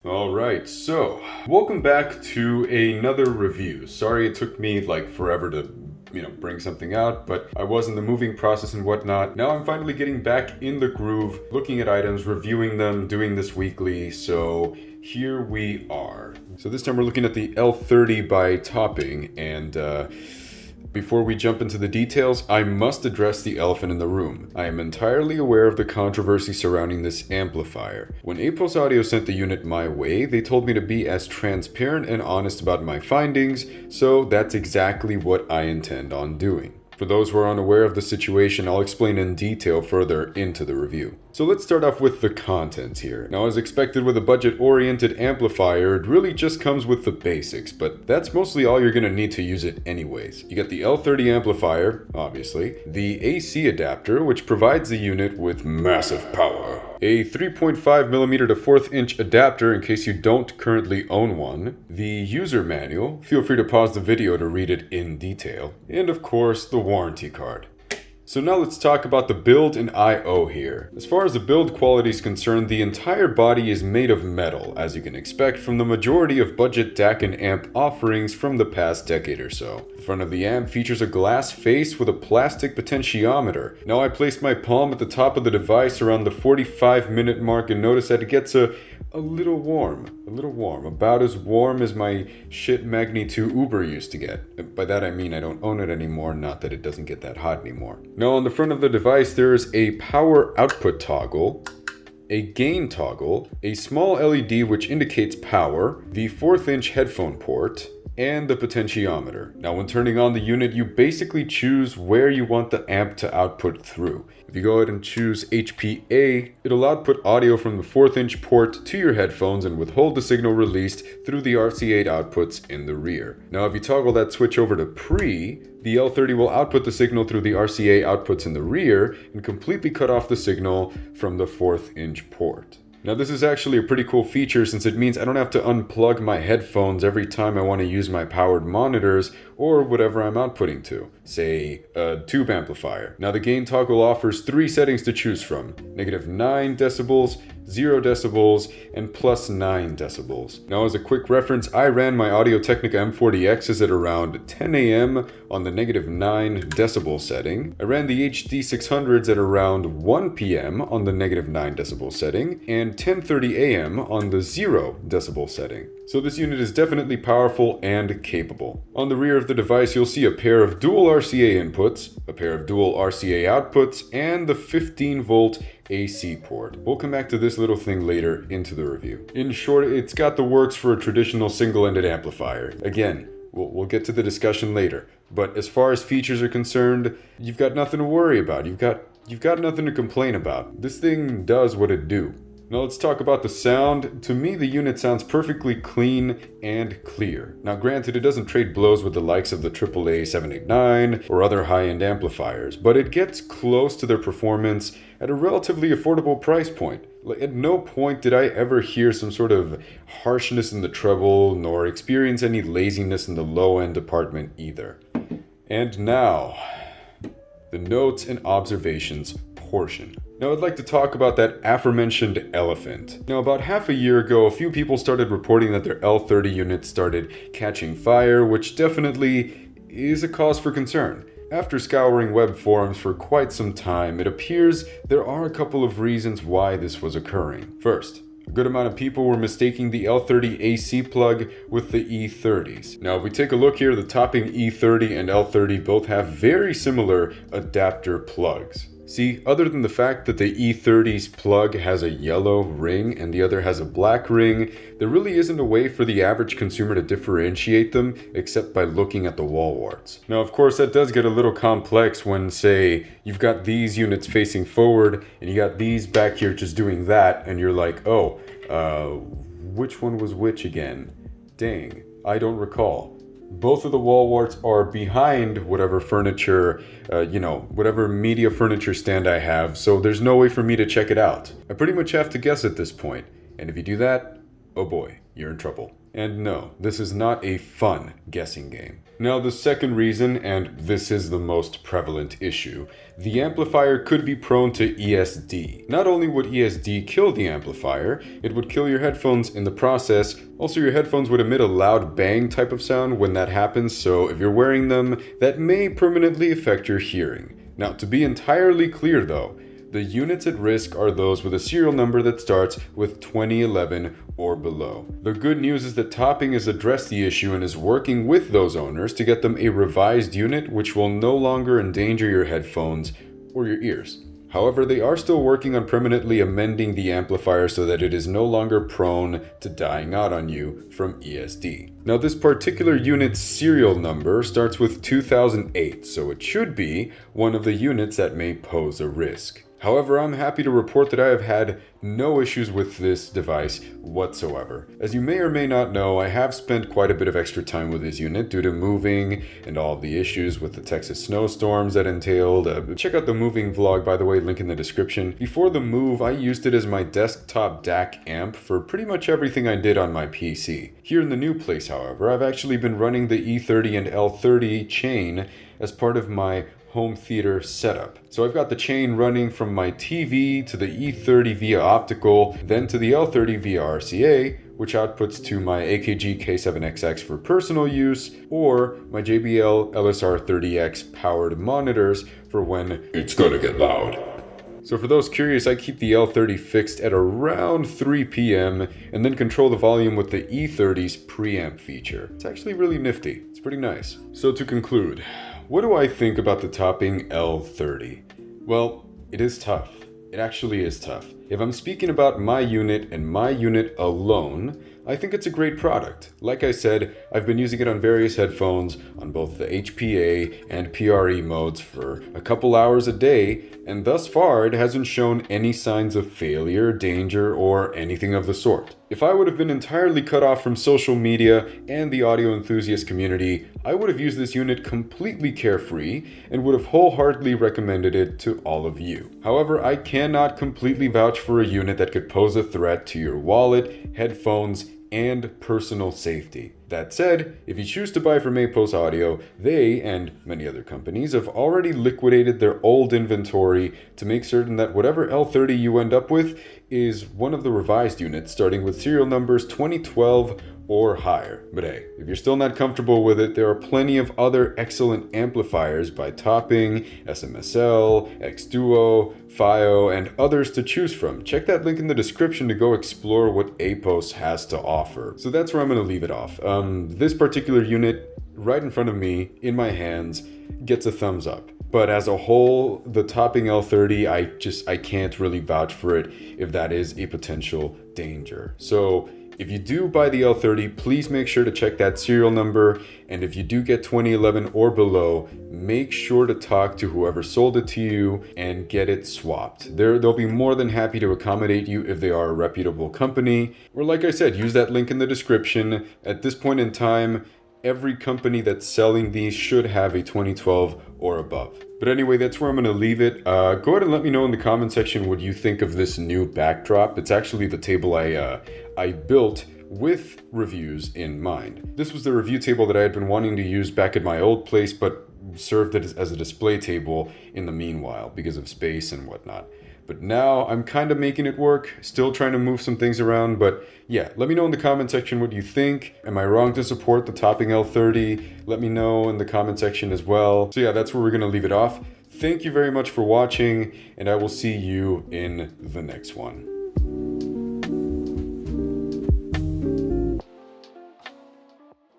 Alright, so welcome back to another review. Sorry it took me like forever to bring something out, but I was in the moving process and whatnot. Now I'm finally getting back in the groove, looking at items, reviewing them, doing this weekly, so here we are. So this time we're looking at the L30 by Topping, and before we jump into the details, I must address the elephant in the room. I am entirely aware of the controversy surrounding this amplifier. When Apos Audio sent the unit my way, they told me to be as transparent and honest about my findings, so that's exactly what I intend on doing. For those who are unaware of the situation, I'll explain in detail further into the review. So let's start off with the contents here. Now, as expected with a budget-oriented amplifier, it really just comes with the basics, but that's mostly all you're gonna need to use it anyways. You get the L30 amplifier, obviously, the AC adapter, which provides the unit with massive power, a 3.5mm to 1/4 inch adapter in case you don't currently own one, the user manual, feel free to pause the video to read it in detail, and of course the warranty card. So now let's talk about the build and I/O here. As far as the build quality is concerned, the entire body is made of metal, as you can expect from the majority of budget DAC and amp offerings from the past decade or so. The front of the amp features a glass face with a plastic potentiometer. Now I placed my palm at the top of the device around the 45-minute mark and noticed that it gets a little warm, about as warm as my shit Magni 2 Uber used to get. By that I mean I don't own it anymore, not that it doesn't get that hot anymore. Now on the front of the device there is a power output toggle, a gain toggle, a small LED which indicates power, the 1/4 inch headphone port, and the potentiometer. Now when turning on the unit, you basically choose where you want the amp to output through. If you go ahead and choose HPA, it'll output audio from the 1/4 inch port to your headphones and withhold the signal released through the RCA outputs in the rear. Now if you toggle that switch over to pre, the L30 will output the signal through the RCA outputs in the rear and completely cut off the signal from the 1/4 inch port. Now this is actually a pretty cool feature since it means I don't have to unplug my headphones every time I want to use my powered monitors or whatever I'm outputting to, say a tube amplifier. Now the gain toggle offers 3 settings to choose from: -9 decibels, 0 decibels, and +9 decibels. Now as a quick reference, I ran my AudioTechnica M40Xs at around 10 AM on the -9 decibel setting. I ran the HD600s at around 1 PM on the -9 decibel setting, and 10:30 AM on the 0 decibel setting. So this unit is definitely powerful and capable. On the rear of the device you'll see a pair of dual RCA inputs, a pair of dual RCA outputs, and the 15-volt AC port. We'll come back to this little thing later into the review. In short, it's got the works for a traditional single-ended amplifier. Again, we'll get to the discussion later, but as far as features are concerned, you've got nothing to worry about. You've got nothing to complain about. This thing does what it do. Now let's talk about the sound. To me, the unit sounds perfectly clean and clear. Now granted, it doesn't trade blows with the likes of the AAA 789 or other high-end amplifiers, but it gets close to their performance at a relatively affordable price point. At no point did I ever hear some sort of harshness in the treble, nor experience any laziness in the low-end department either. And now, the notes and observations portion. Now I'd like to talk about that aforementioned elephant. Now about half a year ago, a few people started reporting that their L30 units started catching fire, which definitely is a cause for concern. After scouring web forums for quite some time, it appears there are a couple of reasons why this was occurring. First, a good amount of people were mistaking the L30 AC plug with the E30s. Now if we take a look here, the Topping E30 and L30 both have very similar adapter plugs. See, other than the fact that the E30's plug has a yellow ring and the other has a black ring, there really isn't a way for the average consumer to differentiate them except by looking at the wall warts. Now, of course, that does get a little complex when, say, you've got these units facing forward and you got these back here just doing that, and you're like, oh, which one was which again? Dang, I don't recall. Both of the wall warts are behind whatever furniture, whatever media furniture stand I have, so there's no way for me to check it out. I pretty much have to guess at this point, and if you do that, oh boy, you're in trouble. And no, this is not a fun guessing game. Now the second reason, and this is the most prevalent issue, the amplifier could be prone to ESD. Not only would ESD kill the amplifier, it would kill your headphones in the process. Also, your headphones would emit a loud bang type of sound when that happens, so if you're wearing them, that may permanently affect your hearing. Now, to be entirely clear though, the units at risk are those with a serial number that starts with 2011 or below. The good news is that Topping has addressed the issue and is working with those owners to get them a revised unit which will no longer endanger your headphones or your ears. However, they are still working on permanently amending the amplifier so that it is no longer prone to dying out on you from ESD. Now, this particular unit's serial number starts with 2008, so it should be one of the units that may pose a risk. However, I'm happy to report that I have had no issues with this device whatsoever. As you may or may not know, I have spent quite a bit of extra time with this unit due to moving and all the issues with the Texas snowstorms that entailed. Check out the moving vlog, by the way, link in the description. Before the move, I used it as my desktop DAC amp for pretty much everything I did on my PC. Here in the new place, however, I've actually been running the E30 and L30 chain as part of my home theater setup. So I've got the chain running from my TV to the E30 via optical, then to the L30 via RCA, which outputs to my AKG K7XX for personal use, or my JBL LSR30X powered monitors for when it's gonna get loud. So for those curious, I keep the L30 fixed at around 3 p.m. and then control the volume with the E30's preamp feature. It's actually really nifty. It's pretty nice. So to conclude, what do I think about the Topping L30? Well, it is tough. It actually is tough. If I'm speaking about my unit and my unit alone, I think it's a great product. Like I said, I've been using it on various headphones on both the HPA and PRE modes for a couple hours a day, and thus far it hasn't shown any signs of failure, danger, or anything of the sort. If I would have been entirely cut off from social media and the audio enthusiast community, I would have used this unit completely carefree and would have wholeheartedly recommended it to all of you. However, I cannot completely vouch for a unit that could pose a threat to your wallet, headphones, and personal safety. That said, if you choose to buy from Apos Audio, they, and many other companies, have already liquidated their old inventory to make certain that whatever L30 you end up with is one of the revised units starting with serial numbers 2012 or higher. But hey, if you're still not comfortable with it, there are plenty of other excellent amplifiers by Topping, SMSL, X-Duo, FIO, and others to choose from. Check that link in the description to go explore what Apos has to offer. So that's where I'm going to leave it off. This particular unit right in front of me, in my hands, gets a thumbs up. But as a whole, the Topping L30, I can't really vouch for it if that is a potential danger. So if you do buy the L30, please make sure to check that serial number. And if you do get 2011 or below, make sure to talk to whoever sold it to you and get it swapped. They'll be more than happy to accommodate you if they are a reputable company. Or like I said, use that link in the description. At this point in time, every company that's selling these should have a 2012 or above. But anyway, that's where I'm going to leave it. Go ahead and let me know in the comment section what you think of this new backdrop. It's actually the table I built with reviews in mind. This was the review table that I had been wanting to use back at my old place, but served it as a display table in the meanwhile because of space and whatnot. But now I'm kind of making it work, still trying to move some things around, but yeah, let me know in the comment section what you think. Am I wrong to support the Topping L30? Let me know in the comment section as well. So yeah, that's where we're gonna leave it off. Thank you very much for watching, and I will see you in the next one.